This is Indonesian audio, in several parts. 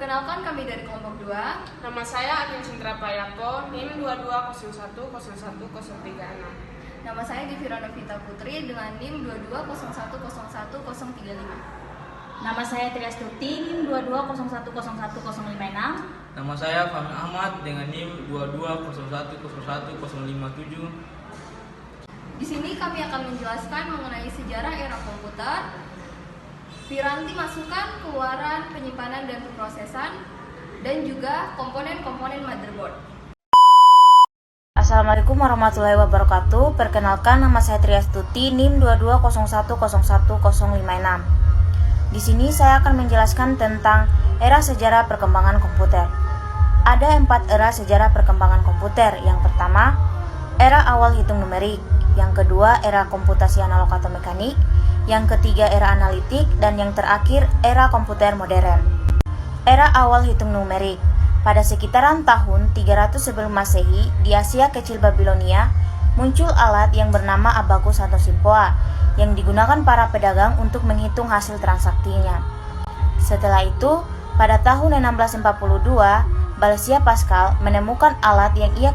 Perkenalkan kami dari kelompok 2. Nama saya Agin Cindra Payapo, NIM 22010136. Nama saya Devira Novita Putri dengan NIM 2201011035. Nama saya Triastuti, NIM 2201011056. Nama saya Fahmi Ahmad dengan NIM 2201011057. Di sini kami akan menjelaskan mengenai sejarah era komputer, piranti masukan, keluaran, penyimpanan dan pemrosesan, dan juga komponen-komponen motherboard. Assalamualaikum warahmatullahi wabarakatuh. Perkenalkan, nama saya Triastuti, NIM 2201011056. Di sini saya akan menjelaskan tentang era sejarah perkembangan komputer. Ada 4 era sejarah perkembangan komputer. Yang pertama, era awal hitung numerik. Yang kedua, era komputasi analog atau mekanik. Yang ketiga, era analitik. Dan yang terakhir, era komputer modern. Era awal hitung numerik. Pada sekitaran tahun 300 sebelum Masehi, di Asia Kecil Babilonia, muncul alat yang bernama abakus atau simpoa, yang digunakan para pedagang untuk menghitung hasil transaksinya. Setelah itu, pada tahun 1642, Blaise Pascal menemukan alat yang ia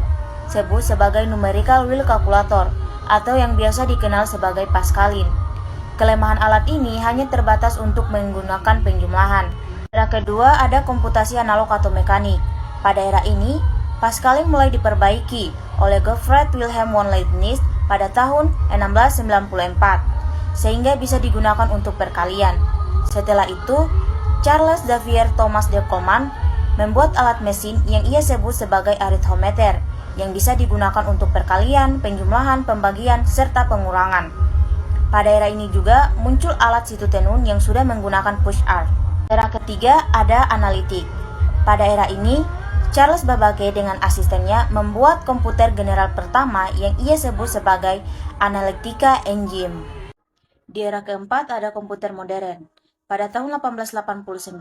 sebut sebagai numerical wheel calculator, atau yang biasa dikenal sebagai Pascalin. Kelemahan alat ini hanya terbatas untuk menggunakan penjumlahan. Era kedua ada komputasi analog atau mekanik. Pada era ini, Pascalin mulai diperbaiki oleh Gottfried Wilhelm von Leibniz pada tahun 1694, sehingga bisa digunakan untuk perkalian. Setelah itu, Charles Xavier Thomas de Coleman membuat alat mesin yang ia sebut sebagai arithmeter, yang bisa digunakan untuk perkalian, penjumlahan, pembagian, serta pengurangan. Pada era ini juga muncul alat situ tenun yang sudah menggunakan push art. Era ketiga ada analitik. Pada era ini, Charles Babbage dengan asistennya membuat komputer general pertama yang ia sebut sebagai Analytica Engine. Di era keempat ada komputer modern. Pada tahun 1889,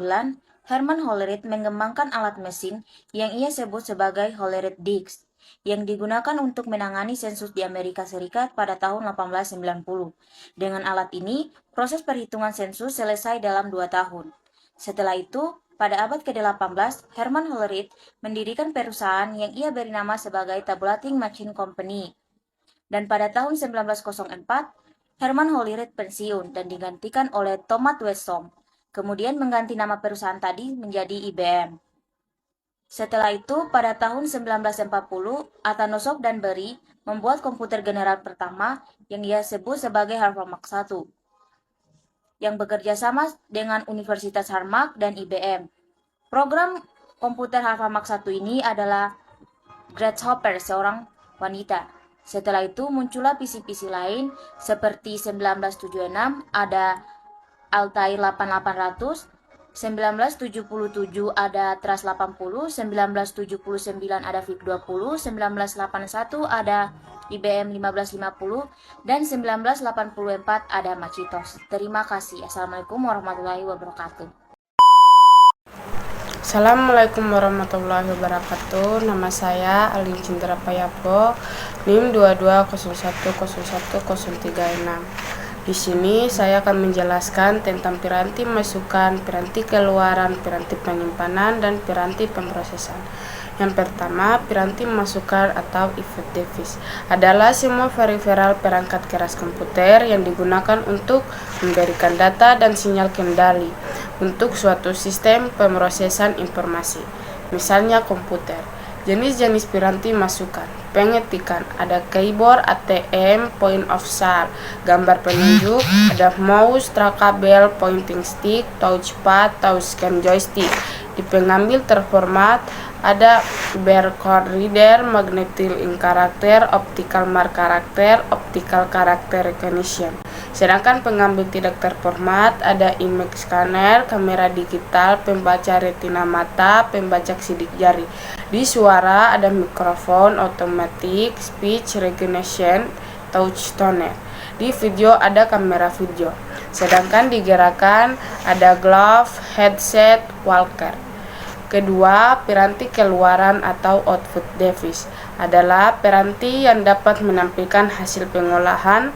Herman Hollerith mengembangkan alat mesin yang ia sebut sebagai Hollerith Dix, yang digunakan untuk menangani sensus di Amerika Serikat pada tahun 1890. Dengan alat ini, proses perhitungan sensus selesai dalam 2 tahun. Setelah itu, pada abad ke-18, Herman Hollerith mendirikan perusahaan yang ia beri nama sebagai Tabulating Machine Company. Dan pada tahun 1904, Herman Hollerith pensiun dan digantikan oleh Thomas Wesson, kemudian mengganti nama perusahaan tadi menjadi IBM. Setelah itu, pada tahun 1940, Atanasoff dan Berry membuat komputer general pertama yang ia sebut sebagai Harvard Mark I, yang bekerja sama dengan Universitas Harvard dan IBM. Program komputer Harvard Mark I ini adalah Grasshopper, seorang wanita. Setelah itu muncullah PC-PC lain seperti 1976 ada Altair 8800, 1977 ada Tras 80, 1979 ada VIC-20, 1981 ada IBM 1550, dan 1984 ada Macintosh. Terima kasih. Assalamualaikum warahmatullahi wabarakatuh. Assalamualaikum warahmatullahi wabarakatuh. Nama saya Agin Cindra Payapo, NIM 2201011036. Di sini saya akan menjelaskan tentang piranti masukan, piranti keluaran, piranti penyimpanan, dan piranti pemrosesan. Yang pertama, piranti masukan atau effect device adalah semua peripheral perangkat keras komputer yang digunakan untuk memberikan data dan sinyal kendali untuk suatu sistem pemrosesan informasi, misalnya komputer. Jenis-jenis piranti masukan: pengetikan, ada keyboard, ATM, point of sale, gambar penunjuk, ada mouse, trackball, pointing stick, touchpad, touchscreen joystick. Di pengambil terformat ada barcode reader, magnetic ink character, optical mark character, optical character recognition. Sedangkan pengambil tidak terformat ada image scanner, kamera digital, pembaca retina mata, pembaca sidik jari. Di suara ada mikrofon, automatic, speech recognition, touch toner. Di video ada kamera video. Sedangkan di gerakan ada glove, headset, walker. Kedua, piranti keluaran atau output device adalah piranti yang dapat menampilkan hasil pengolahan,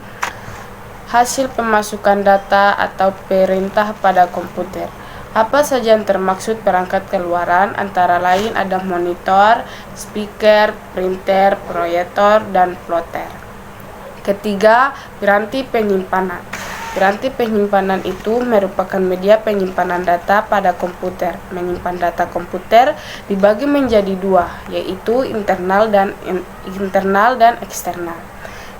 hasil pemasukan data atau perintah pada komputer. Apa saja yang termaksud perangkat keluaran? Antara lain ada monitor, speaker, printer, proyektor, dan plotter. Ketiga, piranti penyimpanan. Piranti penyimpanan itu merupakan media penyimpanan data pada komputer. Menyimpan data komputer dibagi menjadi dua, yaitu internal dan eksternal.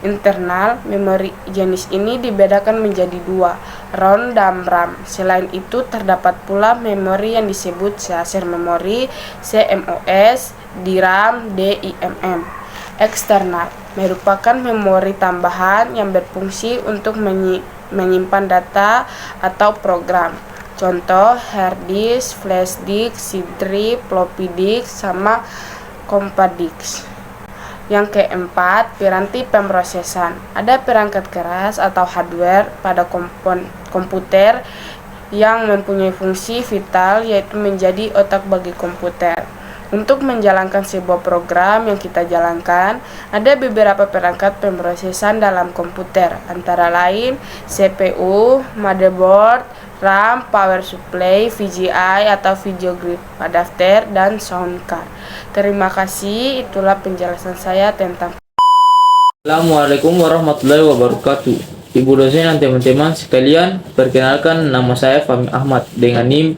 Internal, memori jenis ini dibedakan menjadi dua, ROM dan RAM. Selain itu, terdapat pula memori yang disebut cache memori, CMOS, DRAM, DIMM. Eksternal merupakan memori tambahan yang berfungsi untuk menyimpan data atau program. Contoh, hard disk, flash disk, CD drive, floppy disk, sama compact disk. Yang keempat, piranti pemrosesan. Ada perangkat keras atau hardware pada komputer yang mempunyai fungsi vital, yaitu menjadi otak bagi komputer. Untuk menjalankan sebuah program yang kita jalankan, ada beberapa perangkat pemrosesan dalam komputer, antara lain CPU, motherboard, RAM, power supply, VGA atau video grip, adapter, dan sound card. Terima kasih, itulah penjelasan saya tentang. Assalamualaikum warahmatullahi wabarakatuh. Ibu dosen dan teman-teman sekalian, perkenalkan nama saya Fahmi Ahmad dengan NIM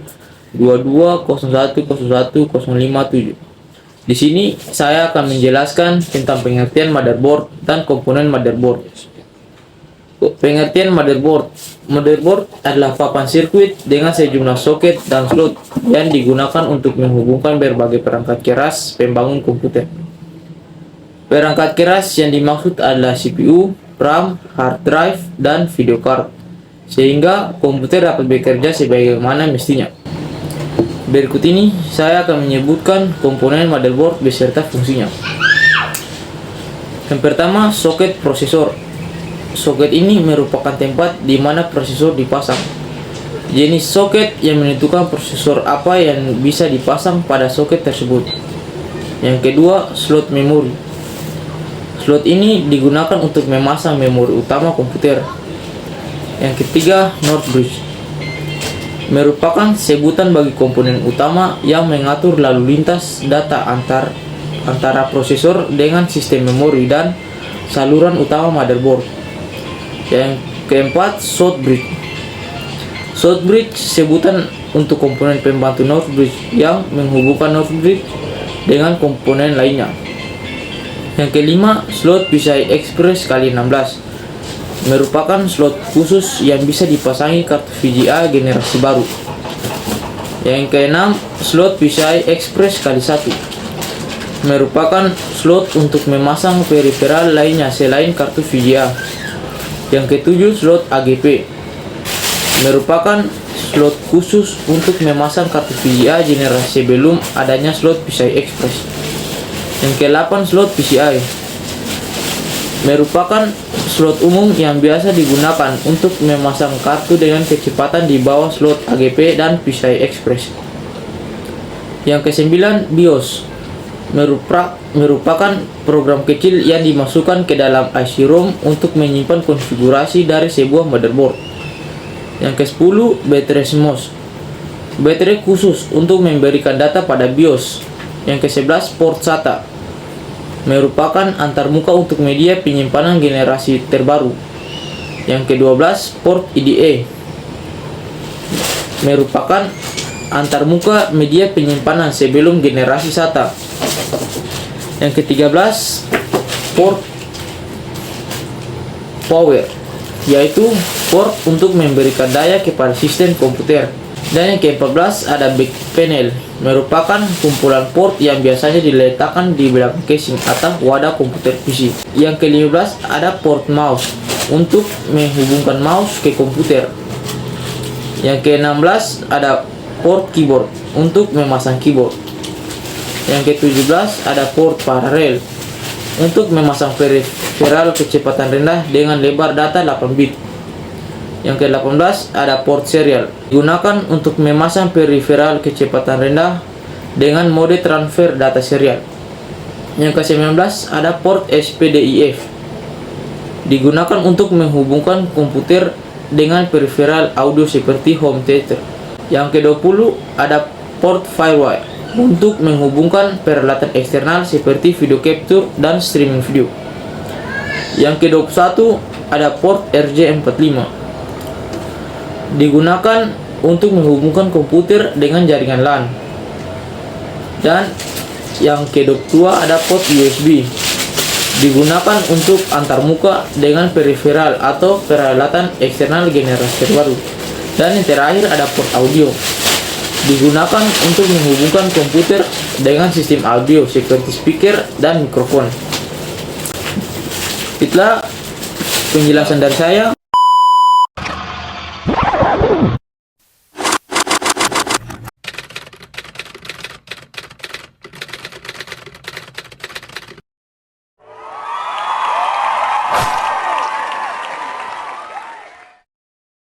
2201010057. Di sini saya akan menjelaskan tentang pengertian motherboard dan komponen motherboard. Pengertian motherboard. Motherboard adalah papan sirkuit dengan sejumlah soket dan slot yang digunakan untuk menghubungkan berbagai perangkat keras pembangun komputer. Perangkat keras yang dimaksud adalah CPU, RAM, hard drive, dan video card, sehingga komputer dapat bekerja sebagaimana mestinya. Berikut ini saya akan menyebutkan komponen motherboard beserta fungsinya. Yang pertama, soket prosesor. Soket ini merupakan tempat di mana prosesor dipasang. Jenis soket yang menentukan prosesor apa yang bisa dipasang pada soket tersebut. Yang kedua, slot memori. Slot ini digunakan untuk memasang memori utama komputer. Yang ketiga, NOR bridge. Merupakan sebutan bagi komponen utama yang mengatur lalu lintas data antara prosesor dengan sistem memori dan saluran utama motherboard. Yang keempat, short bridge. Short bridge sebutan untuk komponen pembantu NOR bridge yang menghubungkan NOR bridge dengan komponen lainnya. Yang kelima, slot PCI Express x16. Merupakan slot khusus yang bisa dipasangi kartu VGA generasi baru. Yang keenam, slot PCI Express x1. Merupakan slot untuk memasang peripheral lainnya selain kartu VGA. Yang ketujuh, slot AGP. Merupakan slot khusus untuk memasang kartu VGA generasi sebelum adanya slot PCI Express. Yang ke-8, slot PCI. Merupakan slot umum yang biasa digunakan untuk memasang kartu dengan kecepatan di bawah slot AGP dan PCI Express. Yang ke-9, BIOS. Merupakan program kecil yang dimasukkan ke dalam IC ROM untuk menyimpan konfigurasi dari sebuah motherboard. Yang ke-10, baterai CMOS. Baterai khusus untuk memberikan data pada BIOS. Yang ke-11, port SATA. Merupakan antarmuka untuk media penyimpanan generasi terbaru. Yang ke-12, port IDE. Merupakan antarmuka media penyimpanan sebelum generasi SATA. Yang ke-13, port power, yaitu port untuk memberikan daya kepada sistem komputer. Dan yang ke-14 ada back panel, merupakan kumpulan port yang biasanya diletakkan di belakang casing atau wadah komputer PC. Yang ke-15 ada port mouse, untuk menghubungkan mouse ke komputer. Yang ke-16 ada port keyboard, untuk memasang keyboard. Yang ke-17 ada port paralel, untuk memasang peripheral kecepatan rendah dengan lebar data 8 bit. Yang ke-18 ada port serial, digunakan untuk memasang peripheral kecepatan rendah dengan mode transfer data serial. Yang ke-19 ada port SPDIF, digunakan untuk menghubungkan komputer dengan peripheral audio seperti home theater. Yang ke-20 ada port firewire untuk menghubungkan peralatan eksternal seperti video capture dan streaming video. Yang ke-21 ada port RJ45 digunakan untuk menghubungkan komputer dengan jaringan LAN. Dan yang ke-22 ada port USB digunakan untuk antarmuka dengan peripheral atau peralatan eksternal generasi terbaru. Dan yang terakhir ada port audio digunakan untuk menghubungkan komputer dengan sistem audio seperti speaker dan mikrofon. Itulah penjelasan dari saya.